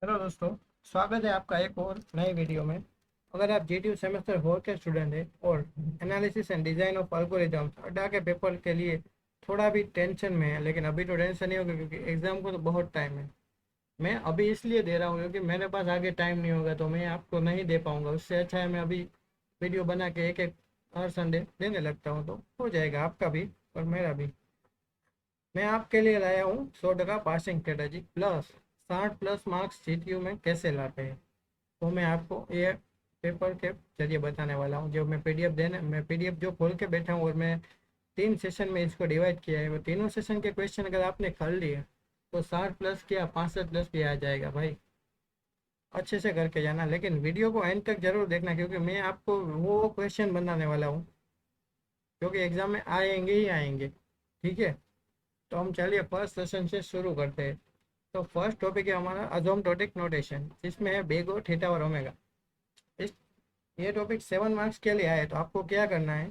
Hello दोस्तों। स्वागत है आपका एक और नए वीडियो में। अगर आप जीटीयू सेमेस्टर 4 के स्टूडेंट हैं और analysis and design of algorithms अड्डा के पेपर के लिए थोड़ा भी टेंशन में है, लेकिन अभी तो टेंशन नहीं होगा क्योंकि एग्ज़ाम को तो बहुत टाइम है। मैं अभी इसलिए दे रहा हूँ क्योंकि मेरे पास आगे टाइम नहीं होगा तो मैं आपको नहीं दे पाऊँगा। उससे अच्छा है मैं अभी वीडियो बना के एक एक हर संडे देने लगता हूँ, तो हो जाएगा आपका भी और मेरा भी। मैं आपके लिए लाया हूँ 100 passing strategy plus 60+ marks GTU में कैसे लाते हैं। तो मैं आपको ये पेपर के जरिए बताने वाला हूँ। जो मैं पीडीएफ जो खोल के बैठा हूँ और मैं 3 सेशन में इसको डिवाइड किया है, वो तीनों सेशन के क्वेश्चन अगर आपने कर लिए तो 60+ क्या 65+ भी आ जाएगा भाई। अच्छे से करके जाना, लेकिन वीडियो को एंड तक जरूर देखना क्योंकि मैं आपको वो क्वेश्चन बनाने वाला हूँ जो कि एग्जाम में आएंगे ही आएंगे। ठीक है, तो हम चलिए फर्स्ट सेशन से शुरू करते हैं। तो फर्स्ट टॉपिक है हमारा अजोम्प्टोटिक नोटेशन, जिसमें है बेगो थीटा और ओमेगा। इस ये टॉपिक 7 मार्क्स के लिए आए, तो आपको क्या करना है,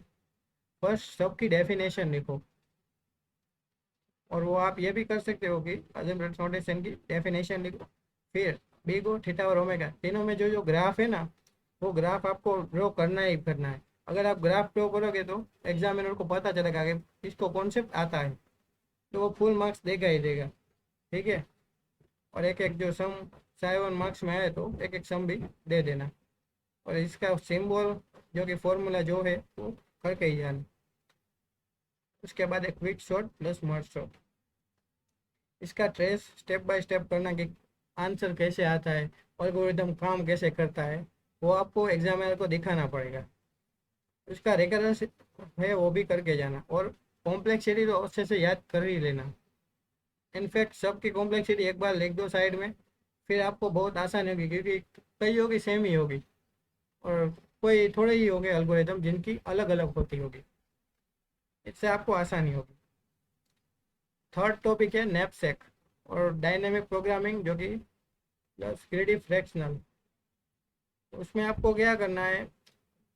फर्स्ट सबकी डेफिनेशन लिखो। और वो आप ये भी कर सकते हो कि अजम्प्टोटिक नोटेशन की डेफिनेशन लिखो, फिर बेगो थीटा और ओमेगा तीनों में जो जो ग्राफ है ना, वो ग्राफ आपको ड्रॉ करना ही करना है। अगर आप ग्राफ ड्रॉ करोगे तो एग्जामिनर को पता चलेगा कि इसको कॉन्सेप्ट आता है, तो वो फुल मार्क्स देगा ही देगा। ठीक है, और एक एक जो सम 7 मार्क्स में आए तो एक एक सम भी दे देना। और इसका सिंबल जो कि फॉर्मूला जो है वो करके ही जाना। उसके बाद एक क्विक शॉट प्लस मर्ज शॉट, इसका ट्रेस स्टेप बाय स्टेप करना कि आंसर कैसे आता है, एल्गोरिथम काम कैसे करता है, वो आपको एग्जामिनर को दिखाना पड़ेगा। उसका रेकरेंस है वो भी करके जाना, और कॉम्प्लेक्सिटी तो अच्छे से याद कर ही लेना। इनफैक्ट सबकी कॉम्प्लेक्सिटी एक बार लिख दो साइड में, फिर आपको बहुत आसान होगी क्योंकि कई होगी सेम ही होगी और कोई थोड़े ही होंगे एल्गोरिथम जिनकी अलग अलग होती होगी। इससे आपको आसानी होगी। थर्ड टॉपिक है नैपसेक और डायनेमिक प्रोग्रामिंग, जो कि प्लस क्रिएटिव फ्रैक्शनल। उसमें आपको क्या करना है,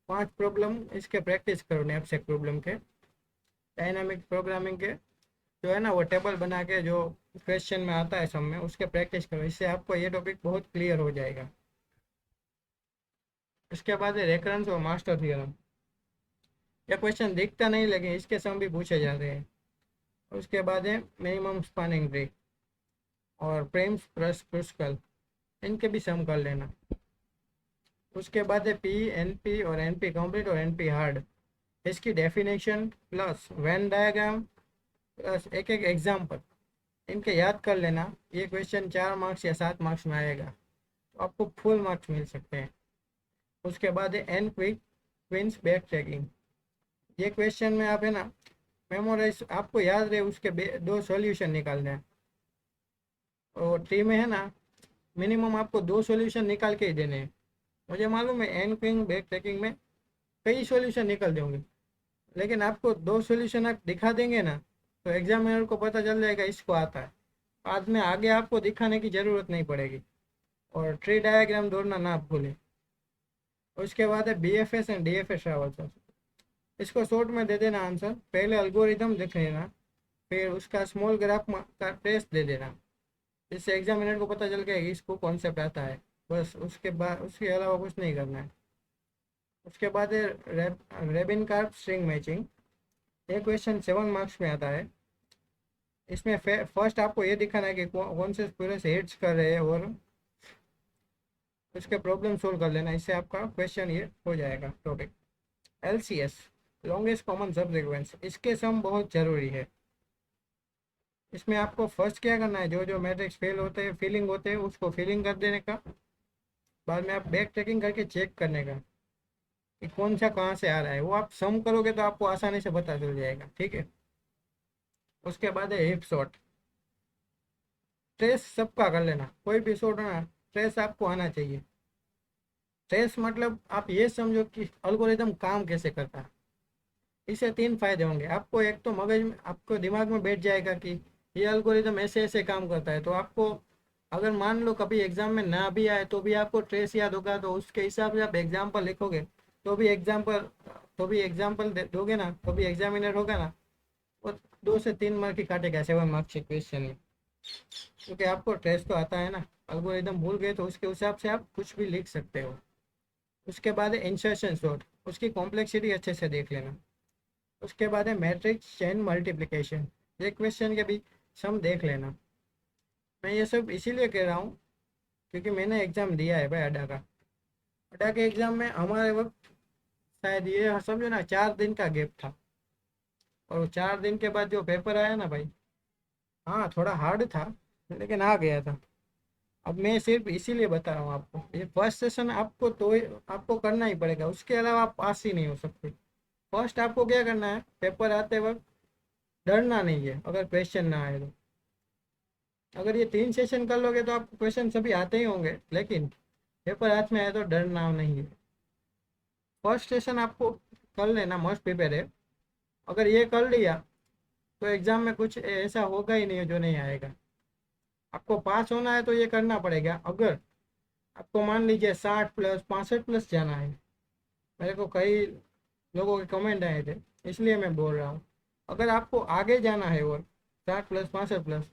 5 प्रॉब्लम इसके प्रैक्टिस करो नैपसेक प्रॉब्लम के, डायनामिक प्रोग्रामिंग के जो है ना, वो टेबल बना के जो क्वेश्चन में आता है सब में, उसके प्रैक्टिस करो। इससे आपको ये टॉपिक बहुत क्लियर हो जाएगा। उसके बाद है रेकरेंस और मास्टर थ्योरम। ये क्वेश्चन दिखता नहीं लेकिन इसके सम भी पूछे जाते हैं। उसके बाद है मिनिमम स्पानिंग ट्री और प्रेम्स प्लस क्रुस्कल, इनके भी सम कर लेना। उसके बाद है पी एन पी और एन पी कंप्लीट और एन पी हार्ड, इसकी definition plus Venn diagram plus एक एक एग्जाम्पल, इनके याद कर लेना। ये क्वेश्चन 4 मार्क्स या 7 मार्क्स में आएगा, तो आपको फुल मार्क्स मिल सकते हैं। उसके बाद है N quick queens backtracking. ये क्वेश्चन में आप है ना मेमोराइज आपको याद रहे उसके दो सॉल्यूशन निकालने हैं। और ट्री में है ना मिनिमम आपको 2 सॉल्यूशन निकाल के ही देने हैं। मुझे मालूम है एन क्विंग बैक ट्रैकिंग में कई सॉल्यूशन निकल देंगे, लेकिन आपको 2 सॉल्यूशन आप दिखा देंगे ना, तो एग्जामिनर को पता चल जाएगा इसको आता है। बाद में आगे आपको दिखाने की ज़रूरत नहीं पड़ेगी। और ट्री डायग्राम दौड़ना ना भूलें। उसके बाद है B F S and D F S travel. इसको शॉर्ट में दे देना आंसर, पहले एल्गोरिथम देख लेना, फिर उसका स्मॉल ग्राफ का टेस्ट दे देना। इससे एग्जामिनर को पता चल गया कि इसको कॉन्सेप्ट आता है। बस उसके बाद उसके अलावा कुछ नहीं करना है। उसके बाद है रेबिन कार्प स्ट्रिंग मैचिंग। ये क्वेश्चन 7 मार्क्स में आता है। इसमें फर्स्ट आपको ये दिखाना है कि कौन से पूरे से हिट्स कर रहे हैं और उसके प्रॉब्लम सोल्व कर लेना। इससे आपका क्वेश्चन ये हो जाएगा topic. LCS longest common sub sequence, इसके सम बहुत ज़रूरी है। इसमें आपको फर्स्ट क्या करना है, जो जो मैट्रिक्स फेल होते हैं फीलिंग होते हैं उसको फीलिंग कर देने का। बाद में आप बैक ट्रैकिंग करके चेक करने का कि कौन सा कहाँ से आ रहा है। वो आप सम करोगे तो आपको आसानी से पता चल जाएगा। ठीक है, उसके बाद है हिप शॉट। ट्रेस सबका कर लेना, कोई भी शॉट ना, ट्रेस आपको आना चाहिए। ट्रेस मतलब आप ये समझो कि अल्गोरिदम काम कैसे करता है। इससे 3 फायदे होंगे आपको। एक तो मगज में आपको दिमाग में बैठ जाएगा कि ये एल्गोरिदम ऐसे ऐसे काम करता है, तो आपको अगर मान लो कभी एग्जाम में ना भी आए तो भी आपको ट्रेस याद होगा, तो उसके हिसाब से आप एग्जाम्पल लिखोगे तो भी एग्जाम्पल दोगे ना, तो भी एग्जामिनर होगा ना, वो 2 से 3 मार्क ही काटेगा 7 मार्क्स के क्वेश्चन में। क्योंकि आपको ट्रेस तो आता है ना, एल्गोरिदम भूल गए तो उसके हिसाब से आप कुछ भी लिख सकते हो। उसके बाद है इंसर्शन सॉर्ट, उसकी कॉम्प्लेक्सिटी अच्छे से देख लेना। उसके बाद है मैट्रिक्स चेन मल्टीप्लिकेशन, ये क्वेश्चन के भी सम देख लेना। मैं ये सब इसीलिए कह रहा हूँ क्योंकि मैंने एग्ज़ाम दिया है भाई अड्डा का। अड्डा के एग्ज़ाम में हमारे वक्त शायद ये समझो ना 4 दिन का गैप था, और वो 4 दिन के बाद जो पेपर आया ना भाई, हाँ थोड़ा हार्ड था लेकिन आ गया था। अब मैं सिर्फ इसीलिए बता रहा हूँ आपको, ये फर्स्ट सेशन आपको तो आपको करना ही पड़ेगा, उसके अलावा आप पास ही नहीं हो सकते। फर्स्ट आपको क्या करना है, पेपर आते वक्त डरना नहीं है अगर क्वेश्चन ना आए तो। अगर ये 3 सेशन कर लोगे तो आपको क्वेश्चन सभी आते ही होंगे, लेकिन पेपर हाथ में आए तो डरना नहीं है। फर्स्ट सेशन आपको कर लेना, मस्ट प्रिपेयर है। अगर ये कर लिया तो एग्ज़ाम में कुछ ऐसा होगा ही नहीं जो नहीं आएगा। आपको पास होना है तो ये करना पड़ेगा। अगर आपको मान लीजिए 60 प्लस 65 प्लस जाना है, मेरे को कई लोगों के कमेंट आए थे, इसलिए मैं बोल रहा हूँ। अगर आपको आगे जाना है और 60 प्लस 65 प्लस,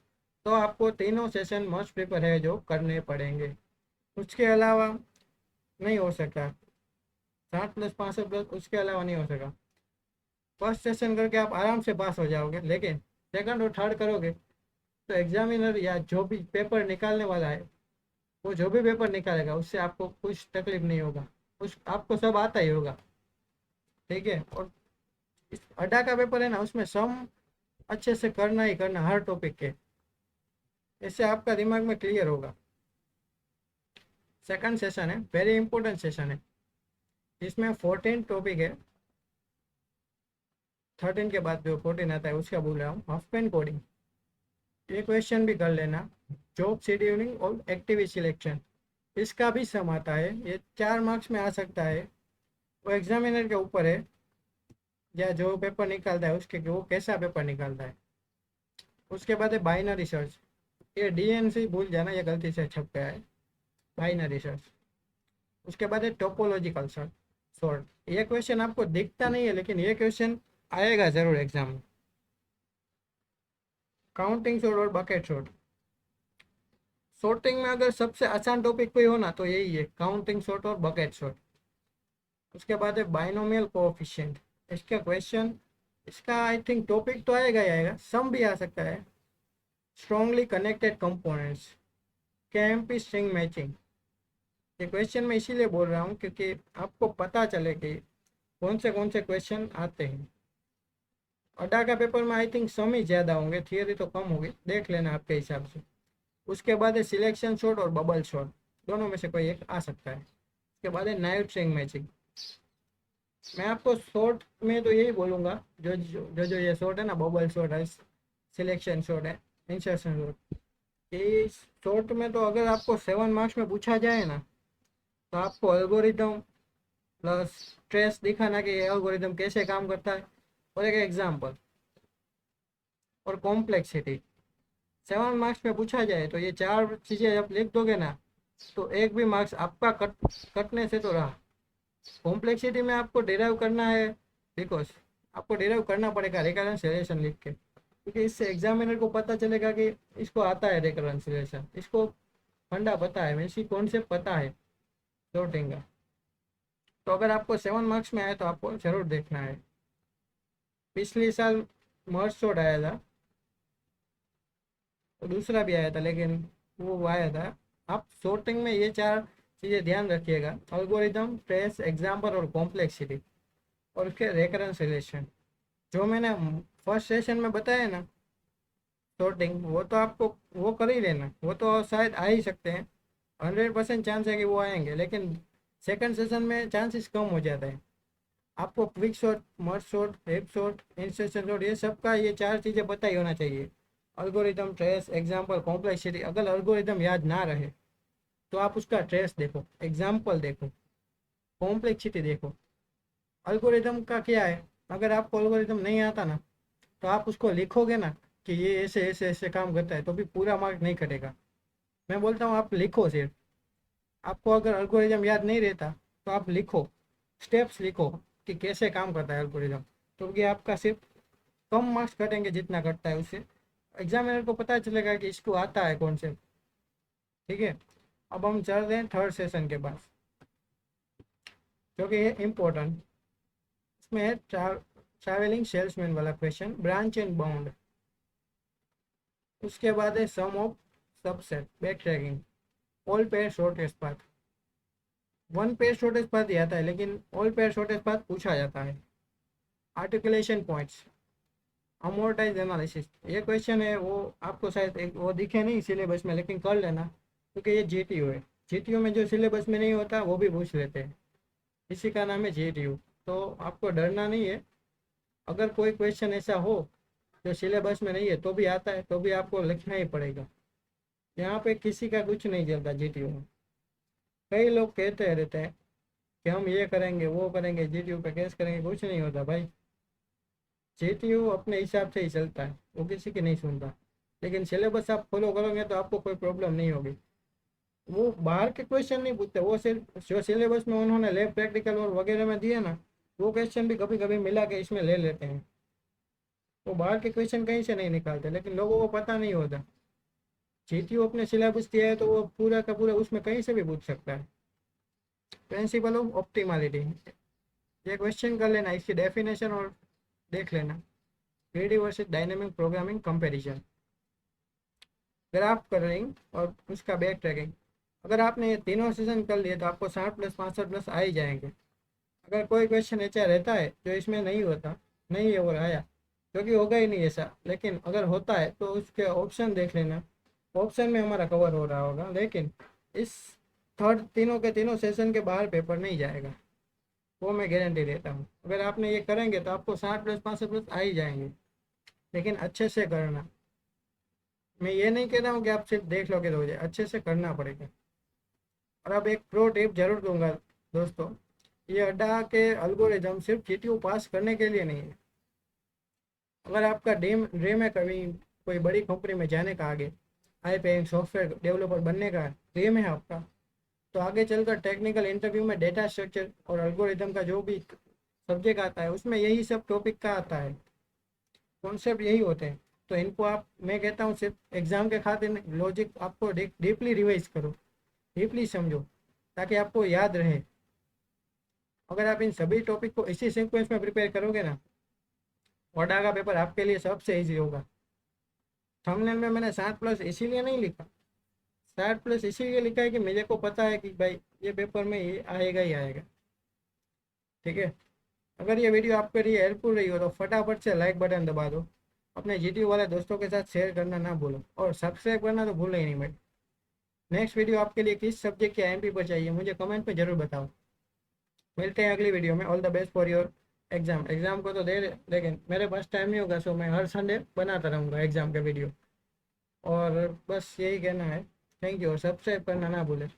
तो आपको तीनों सेशन मस्ट प्रिपेयर है जो करने पड़ेंगे। उसके अलावा नहीं हो सकता, 60 प्लस 65 प्लस उसके अलावा नहीं हो सका। फर्स्ट सेशन करके आप आराम से पास हो जाओगे, लेकिन सेकंड और थर्ड करोगे तो एग्जामिनर या जो भी पेपर निकालने वाला है, वो जो भी पेपर निकालेगा उससे आपको कुछ तकलीफ नहीं होगा, उस आपको सब आता ही होगा। ठीक है। और इस अड्डा का पेपर है ना, उसमें सम अच्छे से करना ही करना हर टॉपिक के, इससे आपका दिमाग में क्लियर होगा। सेकंड सेशन है, वेरी इंपॉर्टेंट सेशन है। इसमें 14 टॉपिक है, 13 के बाद जो 14 आता है उसका बोल रहा हूँ। हाफ पेन कोडिंग, ये क्वेश्चन भी कर लेना। जॉब शेड्यूलिंग और एक्टिविटी सिलेक्शन, इसका भी सम आता है, ये 4 मार्क्स में आ सकता है। वो एग्जामिनर के ऊपर है, या जो पेपर निकालता है उसके कि वो कैसा पेपर निकालता है। उसके बाद है बाइनरी सर्च, ये डीएनसी भूल जाना, ये गलती से छप गया है, बाइनरी सर्च। उसके बाद है टोपोलॉजिकल सर्च सॉर्ट, ये क्वेश्चन आपको दिखता नहीं है लेकिन ये क्वेश्चन आएगा जरूर एग्जाम में। काउंटिंग सॉर्ट और बकेट सॉर्ट, सॉर्टिंग में अगर सबसे आसान टॉपिक कोई हो ना तो यही है, काउंटिंग सॉर्ट और बकेट सॉर्ट। उसके बाद है बाइनोमियल कोएफिशिएंट, इसका क्वेश्चन, इसका आई थिंक टॉपिक तो आएगा ही आएगा, सम भी आ सकता है। Strongly connected components, KMP string matching, ये क्वेश्चन मैं इसीलिए बोल रहा हूँ क्योंकि आपको पता चले कि कौन से क्वेश्चन आते हैं। अड्डा का पेपर में आई थिंक सम ही ज़्यादा होंगे, थियरी तो कम होगी, देख लेना आपके हिसाब से। उसके बाद है सिलेक्शन शॉट और बबल शॉट, दोनों में से कोई एक आ सकता है। उसके बाद है नाइट स्ट्रिंग मैचिंग। मैं आपको शॉर्ट में तो यही बोलूँगा, जो ये शॉर्ट है ना, बबल शॉट है, सिलेक्शन शॉट है, इंसर्शन शॉट, ये शॉर्ट में तो अगर आपको 7 मार्क्स में पूछा जाए ना, तो आपको एल्गोरिदम प्लस ट्रेस दिखाना कि एल्गोरिदम कैसे काम करता है, और एक एग्जाम्पल और कॉम्प्लेक्सिटी। 7 मार्क्स में पूछा जाए तो ये 4 चीज़ें आप लिख दोगे ना, तो एक भी मार्क्स आपका कटने से तो रहा। कॉम्प्लेक्सिटी में आपको डिराइव करना है, बिकॉज आपको डिराइव करना पड़ेगा रिकरेंशियलाइजेशन लिख के, क्योंकि इससे एग्जामिनर को पता चलेगा कि इसको आता है रिकरेंशियलाइजेशन, इसको फंडा पता है, इसी कॉन्सेप्ट पता है सॉर्टिंग का। तो अगर आपको 7 मार्क्स में आए तो आपको जरूर देखना है। पिछले साल मर्ज शॉट आया था, तो दूसरा भी आया था लेकिन वो आया था। आप सॉर्टिंग में ये 4 चीज़ें ध्यान रखिएगा, एल्गोरिदम, ट्रेस, एग्जाम्पल और कॉम्प्लेक्सिटी, और उसके रेकरेंशियलाइजेशन। जो मैंने फर्स्ट सेशन में बताया ना सॉर्टिंग, वो तो आपको वो कर ही लेना, वो तो शायद आ ही सकते हैं, 100% चांस है कि वो आएंगे, लेकिन सेकंड सेशन में चांसेस कम हो जाता है। आपको क्विक शॉट, मर्ज शॉट, हेप शॉट, इंसर्शन शॉट, ये सब का ये 4 चीज़ें पता ही होना चाहिए। Algorithm, trace, example, complexity. अगर अल्गोरिदम याद ना रहे तो आप उसका ट्रेस देखो, एग्जाम्पल देखो, कॉम्प्लेक्सिटी देखो। अल्गोरिदम का क्या है, अगर आपको अल्गोरिदम नहीं आता ना, तो आप उसको लिखोगे ना कि ये ऐसे ऐसे ऐसे काम करता है, तो भी पूरा मार्क नहीं कटेगा। मैं बोलता हूँ आप लिखो सिर्फ। आपको अगर एल्गोरिदम याद नहीं रहता तो आप लिखो, स्टेप्स लिखो कि कैसे काम करता है एल्गोरिदम, तो ये आपका सिर्फ कम मार्क्स कटेंगे जितना कटता है उससे, एग्जामिनर को पता चलेगा कि इसको आता है कॉन्सेप्ट। ठीक है, अब हम चल रहे हैं थर्ड सेशन के पास, जो कि है इम्पोर्टेंट। इसमें है ट्रैवलिंग सेल्समैन वाला क्वेश्चन, ब्रांच एंड बाउंड। उसके बाद है sum of subset, back tracking, all pair shortest path. One pair shortest path ही आता है, लेकिन ऑल पेयर शॉर्टेस्ट पाथ पूछा जाता है। आर्टिकुलेशन पॉइंट्स, अमोर्टाइज एनालिसिस, ये क्वेश्चन है वो आपको शायद वो दिखे नहीं सिलेबस में, लेकिन कर लेना क्योंकि ये जीटीयू है। जीटीयू में जो सिलेबस में नहीं होता वो भी पूछ लेते हैं, इसी का नाम है जीटीयू। तो आपको डरना नहीं है, अगर कोई क्वेश्चन ऐसा हो जो सिलेबस में नहीं है तो भी आता है, तो भी आपको लिखना ही पड़ेगा। यहाँ पे किसी का कुछ नहीं चलता जीटीयू में। कई लोग कहते रहते हैं कि हम ये करेंगे वो करेंगे, जीटीयू पे केस करेंगे, कुछ नहीं होता भाई। जीटीयू अपने हिसाब से ही चलता है, वो किसी की नहीं सुनता। लेकिन सिलेबस आप फॉलो करोगे तो आपको कोई प्रॉब्लम नहीं होगी। वो बाहर के क्वेश्चन नहीं पूछते, वो सिर्फ जो सिलेबस में उन्होंने लैब प्रैक्टिकल और वगैरह में दिए ना, वो क्वेश्चन भी कभी कभी मिला के इसमें ले लेते हैं। वो बाहर के क्वेश्चन कहीं से नहीं निकालते, लेकिन लोगों को पता नहीं होता। जीटीयू अपने सिलेबस दिया है तो वो पूरा का पूरा उसमें कहीं से भी पूछ सकता है। प्रिंसिपल ऑफ ऑप्टिमालिटी, ये क्वेश्चन कर लेना, इसकी डेफिनेशन और देख लेना। Greedy versus dynamic programming comparison, graph colouring और उसका बैक ट्रैकिंग। अगर आपने ये तीनों सेशन कर लिए तो आपको 60+65+ आ ही जाएंगे। अगर कोई क्वेश्चन ऐसा रहता है जो इसमें नहीं होता, नहीं है और आया, क्योंकि होगा ही नहीं ऐसा, लेकिन अगर होता है तो उसके ऑप्शन देख लेना, ऑप्शन में हमारा कवर हो रहा होगा। लेकिन इस थर्ड तीनों के तीनों सेशन के बाहर पेपर नहीं जाएगा, वो मैं गारंटी देता हूँ। अगर आपने ये करेंगे तो आपको 60+65+ आ ही जाएंगे, लेकिन अच्छे से करना। मैं ये नहीं कह रहा हूँ कि आप सिर्फ देख लोगे तो हो जाए, अच्छे से करना पड़ेगा। और अब एक प्रो टिप जरूर दूंगा दोस्तों, ये अड्डा के एल्गोरिदम सिर्फ जीटीयू पास करने के लिए नहीं है। अगर आपका ड्रीम ड्रीम है कभी कोई बड़ी कंपनी में जाने का, आगे हाई पेइंग सॉफ्टवेयर डेवलपर बनने का ड्रीम है आपका, तो आगे चलकर टेक्निकल इंटरव्यू में डेटा स्ट्रक्चर और एल्गोरिदम का जो भी सब्जेक्ट आता है उसमें यही सब टॉपिक का आता है, कॉन्सेप्ट यही होते हैं। तो इनको आप, मैं कहता हूँ सिर्फ एग्जाम के खातिर लॉजिक आपको डीपली रिवाइज करो, डीपली समझो, ताकि आपको याद रहे। अगर आप इन सभी टॉपिक को इसी सीक्वेंस में प्रिपेयर करोगे ना, वडा का पेपर आपके लिए सबसे ईजी होगा। थंबनेल में मैंने 60+ इसीलिए नहीं लिखा, 60+ इसीलिए लिखा है कि मेरे को पता है कि भाई ये पेपर में ये आएगा ही आएगा। ठीक है, अगर ये वीडियो आपके लिए हेल्पफुल रही हो तो फटाफट से लाइक बटन दबा दो, अपने जीटीयू वाले दोस्तों के साथ शेयर करना ना भूलो, और सब्सक्राइब करना तो भूलो ही नहीं भाई। नेक्स्ट वीडियो आपके लिए किस सब्जेक्ट के एमपी पर चाहिए मुझे कमेंट में जरूर बताओ। मिलते हैं अगली वीडियो में। All the best for your exam को तो दे रहे, लेकिन मेरे पास टाइम नहीं होगा, सो मैं हर संडे बनाता रहूँगा एग्जाम का वीडियो। और बस यही कहना है, थैंक यू, और सब्सक्राइब करना ना भूलें।